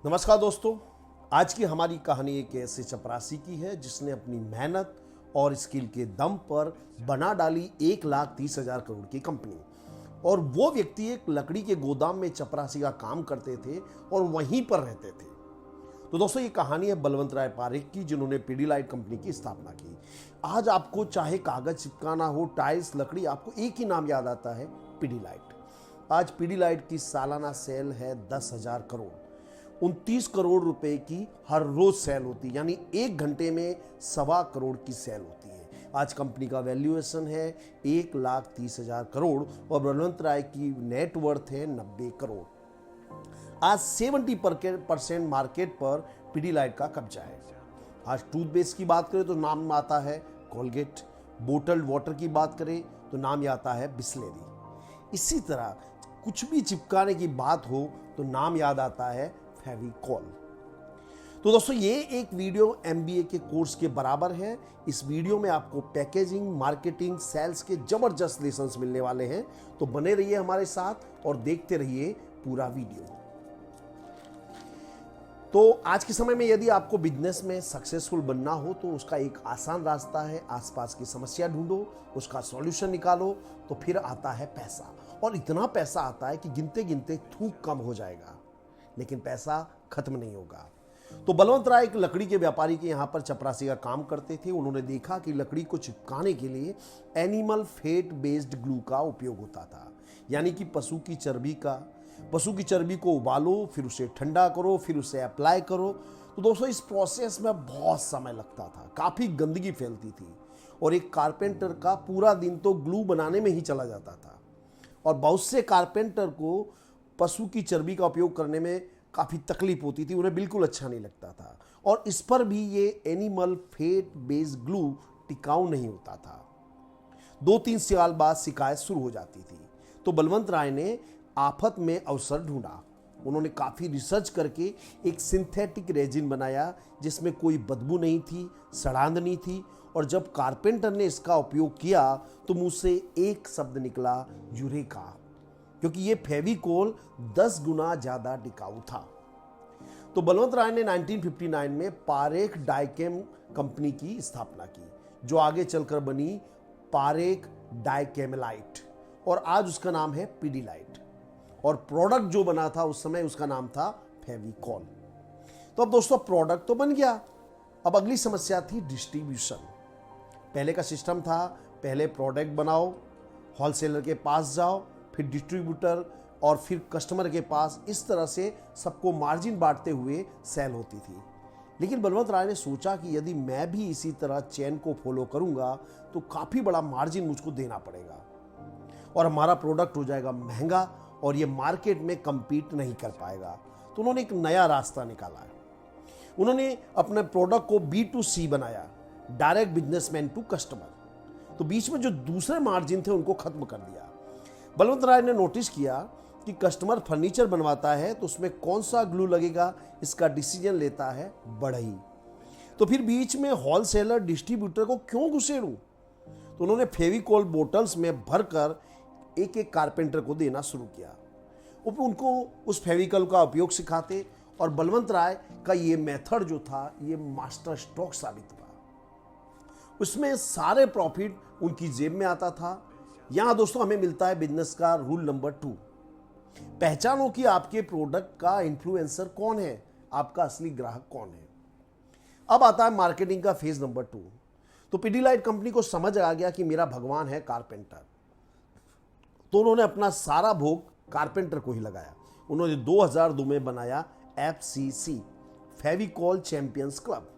नमस्कार दोस्तों। आज की हमारी कहानी एक ऐसे चपरासी की है जिसने अपनी मेहनत और स्किल के दम पर बना डाली 1,30,000 करोड़ की कंपनी। और वो व्यक्ति एक लकड़ी के गोदाम में चपरासी का काम करते थे और वहीं पर रहते थे। तो दोस्तों, ये कहानी है बलवंत राय पारेख की, जिन्होंने पीडीलाइट कंपनी की स्थापना की। आज आपको चाहे कागज चिपकाना हो, टाइल्स, लकड़ी, आपको एक ही नाम याद आता है, पीडीलाइट। आज पीडीलाइट की सालाना सेल है 10,000 करोड़। 29 करोड़ रुपए की हर रोज सेल होती है, यानी एक घंटे में 1.25 करोड़ की सेल होती है। आज कंपनी का वैल्यूएशन है 1,30,000 करोड़ और बलवंत राय की नेट वर्थ है 90 करोड़। आज 70% मार्केट पर पीडीलाइट का कब्जा है। आज टूथपेस्ट की बात करें तो नाम आता है कोलगेट, बोटल्ड वाटर की बात करें तो नाम आता है बिस्लेरी। इसी तरह कुछ भी चिपकाने की बात हो तो नाम याद आता है फेविकॉल। तो दोस्तों, ये एक वीडियो एमबीए के कोर्स के बराबर है। इस वीडियो में आपको पैकेजिंग, मार्केटिंग, सेल्स के जबरदस्त लेसन्स मिलने वाले हैं। तो बने रहिए हमारे साथ और देखते रहिए पूरा वीडियो। तो आज के समय में यदि आपको बिजनेस में सक्सेसफुल बनना हो तो उसका एक आसान रास्ता है, आसपास की समस्या ढूंढो, उसका सॉल्यूशन निकालो, तो फिर आता है पैसा। और इतना पैसा आता है कि गिनते गिनते थूक कम हो जाएगा, लेकिन पैसा खत्म नहीं होगा। तो बलवंत राय एक लकड़ी के व्यापारी के यहाँ पर चपरासी का काम करते थे। उन्होंने देखा कि लकड़ी को चिपकाने के लिए एनिमल फेट बेस्ड ग्लू का उपयोग होता था, यानी कि पशु की चर्बी को उबालो, फिर उसे ठंडा करो, फिर उसे अप्लाई करो। तो दोस्तों, इस प्रोसेस में बहुत समय लगता था, काफ़ी गंदगी फैलती थी और एक कारपेंटर का पूरा दिन तो ग्लू बनाने में ही चला जाता था। और बहुत से कारपेंटर को पशु की चर्बी का उपयोग करने में काफ़ी तकलीफ होती थी, उन्हें बिल्कुल अच्छा नहीं लगता था। और इस पर भी ये एनिमल फेट बेस्ड ग्लू टिकाऊ नहीं होता था। 2-3 साल बाद शिकायत शुरू हो जाती थी। तो बलवंत राय ने आफत में अवसर ढूंढा। उन्होंने काफ़ी रिसर्च करके एक सिंथेटिक रेजिन बनाया जिसमें कोई बदबू नहीं थी, सड़ांध नहीं थी। और जब कारपेंटर ने इसका उपयोग किया तो मुंह से एक शब्द निकला, यूरेका, क्योंकि ये फेविकोल 10 गुना ज़्यादा टिकाऊ था। तो बलवंत राय ने 1959 में पारेख डाइकेम कंपनी की स्थापना की, जो आगे चलकर बनी पारेख डाइकेमेलाइट, और आज उसका नाम है पीडीलाइट। और प्रोडक्ट जो बना था उस समय, उसका नाम था फेविकॉल। तो अब दोस्तों, प्रोडक्ट तो बन गया। अब अगली समस्या थी डिस्ट्रीब्यूशन। पहले का सिस्टम था, पहले प्रोडक्ट बनाओ, होलसेलर के पास जाओ, फिर डिस्ट्रीब्यूटर और फिर कस्टमर के पास। इस तरह से सबको मार्जिन बांटते हुए सेल होती थी। लेकिन बलवंत राय ने सोचा कि यदि मैं भी इसी तरह चेन को फॉलो करूंगा तो काफ़ी बड़ा मार्जिन मुझको देना पड़ेगा और हमारा प्रोडक्ट हो जाएगा महंगा और ये मार्केट में compete नहीं कर पाएगा। तो उन्होंने एक नया रास्ता निकाला है। उन्होंने अपने प्रोडक्ट को B2C बनाया, डायरेक्ट बिजनेसमैन टू कस्टमर। तो बीच में जो दूसरे मार्जिन थे उनको खत्म कर दिया। बलवंत राय ने नोटिस किया कि कस्टमर फर्नीचर बनवाता है तो उसमें कौन सा ग्लू लगेगा, इसका डिसीजन लेता है बढ़ई। तो फिर बीच में होलसेलर, डिस्ट्रीब्यूटर को क्यों घुसेड़ूं? तो उन्होंने फेविकॉल बोटल्स में भरकर एक एक कारपेंटर को देना शुरू किया। उनको उस फेविकॉल का उपयोग सिखाते और बलवंत राय का ये मेथड जो था, ये मास्टर स्ट्रोक साबित हुआ। उसमें सारे प्रॉफिट उनकी जेब में आता था। यहां दोस्तों हमें मिलता है बिजनेस का रूल नंबर 2। पहचानो कि आपके प्रोडक्ट का इन्फ्लुएंसर कौन है, आपका असली ग्राहक कौन है। अब आता है मार्केटिंग का फेज नंबर 2। तो पीडीलाइट कंपनी को समझ आ गया कि मेरा भगवान है कारपेंटर। तो उन्होंने अपना सारा भोग कारपेंटर को ही लगाया। उन्होंने 2002 में बनाया FCC, फेविकॉल चैंपियंस क्लब।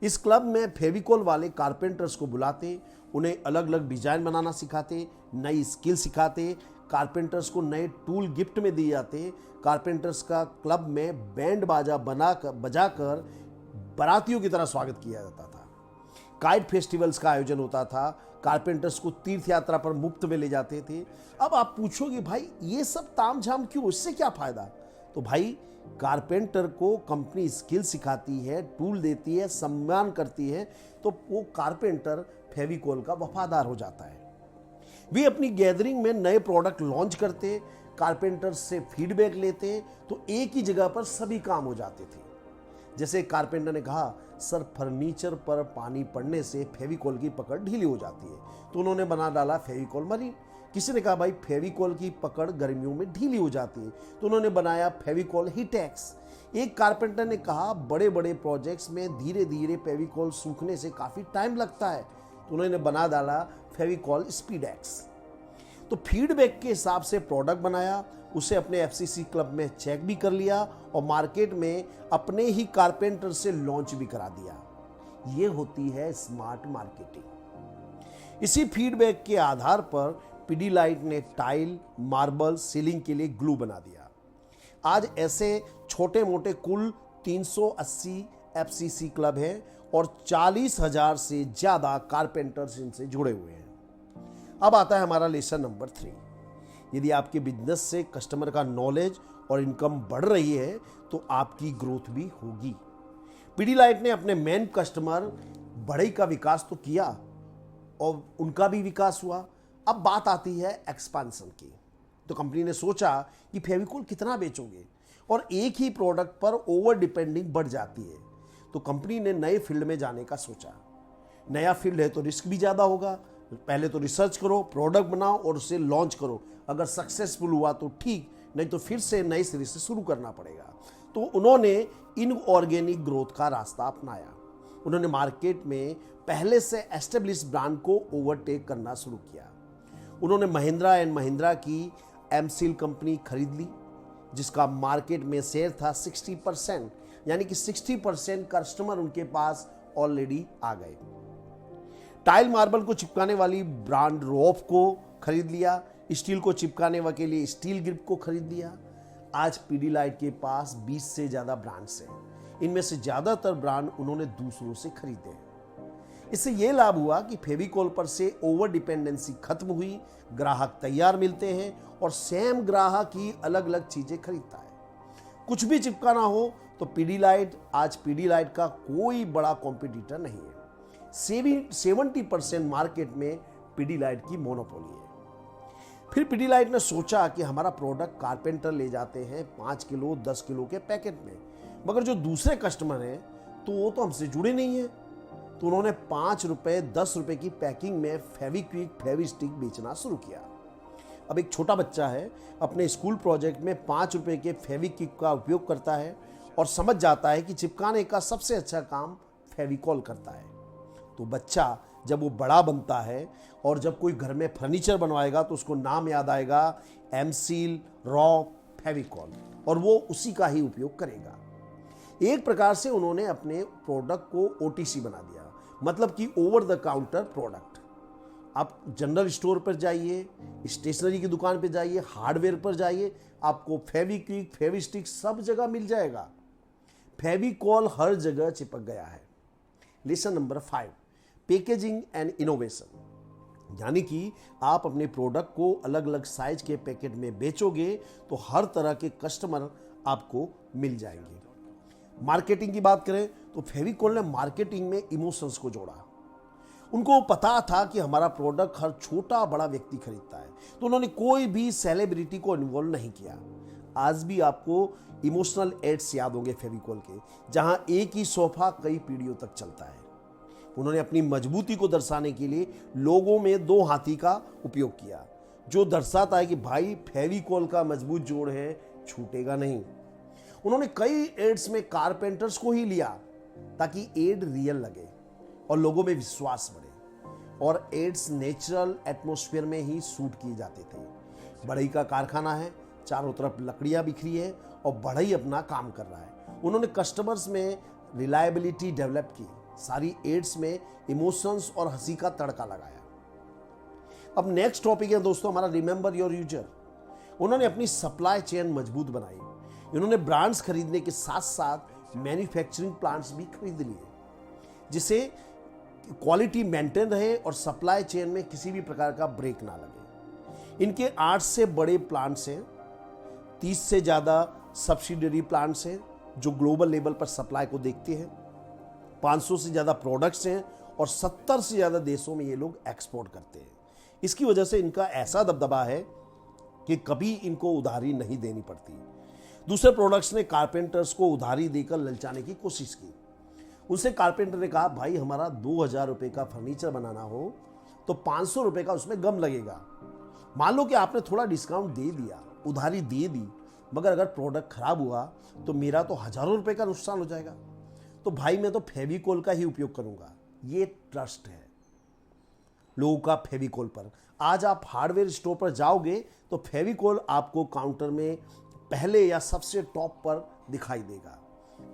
इस क्लब में फेविकॉल वाले कारपेंटर्स को बुलाते, उन्हें अलग अलग डिजाइन बनाना सिखाते, नई स्किल सिखाते, कारपेंटर्स को नए टूल गिफ्ट में दिए जाते। कारपेंटर्स का क्लब में बैंड बाजा बजाकर बारातियों की तरह स्वागत किया जाता था। काइट फेस्टिवल्स का आयोजन होता था। कारपेंटर्स को तीर्थ यात्रा पर मुफ्त में ले जाते थे। अब आप पूछोगे, भाई ये सब तामझाम क्यों, इससे क्या फायदा? तो भाई, कारपेंटर को कंपनी स्किल सिखाती है, टूल देती है, सम्मान करती है, तो वो कारपेंटर फेविकॉल का वफादार हो जाता है। वे अपनी गैदरिंग में नए प्रोडक्ट लॉन्च करते, कारपेंटर से फीडबैक लेते तो एक ही जगह पर सभी काम हो जाते थे। जैसे एक कारपेंटर ने कहा, सर फर्नीचर पर पानी पड़ने से फेविकॉल की पकड़ ढीली हो जाती है, तो उन्होंने बना डाला फेविकॉल मरीन। किसी ने कहा भाई फेविकॉल की पकड़ गर्मियों में ढीली हो जाती है, तो उन्होंने बनाया फेविकॉल हीटेक्स। एक कारपेंटर ने कहा बड़े बड़े प्रोजेक्ट्स में धीरे धीरे फेविकॉल सूखने से काफ़ी टाइम लगता है, तो उन्होंने बना डाला फेविकॉल स्पीडेक्स। तो फीडबैक के हिसाब से प्रोडक्ट बनाया, उसे अपने एफसीसी क्लब में चेक भी कर लिया और मार्केट में अपने ही कारपेंटर से लॉन्च भी करा दिया। ये होती है स्मार्ट मार्केटिंग। इसी फीडबैक के आधार पर पीडीलाइट ने टाइल, मार्बल, सीलिंग के लिए ग्लू बना दिया। आज ऐसे छोटे मोटे कुल 380 एफसीसी क्लब हैं और 40,000 से ज्यादा कारपेंटर्स इनसे जुड़े हुए हैं। अब आता है हमारा लेसन नंबर 3। यदि आपके बिजनेस से कस्टमर का नॉलेज और इनकम बढ़ रही है तो आपकी ग्रोथ भी होगी। पीडीलाइट ने अपने मेन कस्टमर बढ़ई का विकास तो किया और उनका भी विकास हुआ। अब बात आती है एक्सपेंशन की। तो कंपनी ने सोचा कि फेविकॉल कितना बेचोगे और एक ही प्रोडक्ट पर ओवर डिपेंडिंग बढ़ जाती है, तो कंपनी ने नए फील्ड में जाने का सोचा। नया फील्ड है तो रिस्क भी ज़्यादा होगा। पहले तो रिसर्च करो, प्रोडक्ट बनाओ और उसे लॉन्च करो। अगर सक्सेसफुल हुआ तो ठीक, नहीं तो फिर से नए सिरे से शुरू करना पड़ेगा। तो उन्होंने इनऑर्गेनिक ग्रोथ का रास्ता अपनाया। उन्होंने मार्केट में पहले से एस्टेब्लिश ब्रांड को ओवरटेक करना शुरू किया। उन्होंने महिंद्रा एंड महिंद्रा की एमसील कंपनी खरीद ली, जिसका मार्केट में शेयर था 60%, यानी कि 60% कस्टमर उनके पास ऑलरेडी आ गए। टाइल मार्बल को चिपकाने वाली ब्रांड रोफ को खरीद लिया। स्टील को चिपकाने के लिए स्टील ग्रिप को खरीद लिया। आज पीडीलाइट के पास 20 से ज़्यादा ब्रांड्स हैं। इनमें से ज़्यादातर ब्रांड उन्होंने दूसरों से खरीदे हैं। इससे यह लाभ हुआ कि फेविकॉल पर से ओवर डिपेंडेंसी खत्म हुई, ग्राहक तैयार मिलते हैं और सेम ग्राहक ही अलग अलग चीज़ें खरीदता है। कुछ भी चिपकाना हो तो आज पीडीलाइट का कोई बड़ा कॉम्पिटिटर नहीं है। 70% मार्केट में पीडीलाइट की मोनोपोली है। फिर पीडीलाइट ने सोचा कि हमारा प्रोडक्ट कारपेंटर ले जाते हैं 5 किलो 10 किलो के पैकेट में, मगर जो दूसरे कस्टमर हैं तो वो तो हमसे जुड़े नहीं हैं। तो उन्होंने 5 रुपए 10 रुपए की पैकिंग में फेविक्विक फेविस्टिक बेचना शुरू किया। अब एक छोटा बच्चा है, अपने स्कूल प्रोजेक्ट में 5 रुपए के फेविक्विक का उपयोग करता है और समझ जाता है कि चिपकाने का सबसे अच्छा काम फेविकॉल करता है। तो बच्चा जब वो बड़ा बनता है और जब कोई घर में फर्नीचर बनवाएगा तो उसको नाम याद आएगा एमसील, रॉ, फेविकॉल, और वो उसी का ही उपयोग करेगा। एक प्रकार से उन्होंने अपने प्रोडक्ट को ओटीसी बना दिया, मतलब कि ओवर द काउंटर प्रोडक्ट। आप जनरल स्टोर पर जाइए, स्टेशनरी की दुकान पर जाइए, हार्डवेयर पर जाइए, आपको फेविक्विक फेविस्टिक सब जगह मिल जाएगा। फेविकॉल हर जगह चिपक गया है। Lesson number 5, packaging and innovation. यानी कि आप अपने प्रोडक्ट को अलग अलग साइज के पैकेट में बेचोगे तो हर तरह के कस्टमर आपको मिल जाएंगे। मार्केटिंग की बात करें तो फेविकॉल ने मार्केटिंग में इमोशंस को जोड़ा। उनको पता था कि हमारा प्रोडक्ट हर छोटा बड़ा व्यक्ति खरीदता है, तो उन्होंने कोई भी सेलिब्रिटी को इन्वॉल्व नहीं किया। आज भी आपको इमोशनल एड्स याद होंगे फेविकॉल के, जहां एक ही सोफा कई पीढ़ियों तक चलता है। उन्होंने अपनी मजबूती को दर्शाने के लिए लोगों में 2 हाथी का उपयोग किया, जो दर्शाता है कि भाई फेविकॉल का मजबूत जोड़ है, छूटेगा नहीं। उन्होंने कई एड्स में कारपेंटर्स को ही लिया ताकि एड रियल लगे और लोगों में विश्वास बढ़े, और एड्स नेचुरल एटमॉस्फेयर में ही शूट किए जाते थे। बढ़ई का कारखाना है, चारों तरफ लकड़ियां बिखरी है और बढ़ई अपना काम कर रहा है। उन्होंने कस्टमर्स में रिलायबिलिटी डेवलप की, सारी एड्स में इमोशंस और हंसी का तड़का लगाया। अब नेक्स्ट टॉपिक है दोस्तों हमारा रिमेंबर योर यूजर। उन्होंने अपनी सप्लाई चेन मजबूत बनाई। इन्होंने ब्रांड्स खरीदने के साथ साथ मैन्युफैक्चरिंग प्लांट्स भी खरीद लिए, जिससे क्वालिटी मेंटेन रहे और सप्लाई चेन में किसी भी प्रकार का ब्रेक ना लगे। इनके 8 से बड़े प्लांट्स हैं, 30 से ज़्यादा सब्सिडरी प्लांट्स हैं जो ग्लोबल लेवल पर सप्लाई को देखते हैं, 500 से ज़्यादा प्रोडक्ट्स हैं और 70 से ज़्यादा देशों में ये लोग एक्सपोर्ट करते हैं। इसकी वजह से इनका ऐसा दबदबा है कि कभी इनको उधारी नहीं देनी पड़ती। दूसरे प्रोडक्ट्स ने कारपेंटर्स को उधारी देकर ललचाने की कोशिश की। उनसे कारपेंटर ने कहा, भाई हमारा 2000 रुपये का फर्नीचर बनाना हो तो 500 रुपये का उसमें गम लगेगा। मान लो कि आपने थोड़ा डिस्काउंट दे दिया, उधारी दे दी, मगर अगर प्रोडक्ट खराब हुआ तो मेरा तो हजारों रुपए का नुकसान हो जाएगा। तो भाई मैं तो फेविकोल का ही उपयोग करूंगा। ये ट्रस्ट है लोगों का फेविकोल पर। आज आप हार्डवेयर स्टोर पर जाओगे तो फेविकोल आपको काउंटर में पहले या सबसे टॉप पर दिखाई देगा।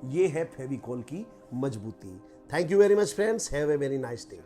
ये है फेविकोल की मजबूती। Thank you very much friends, have a very nice day.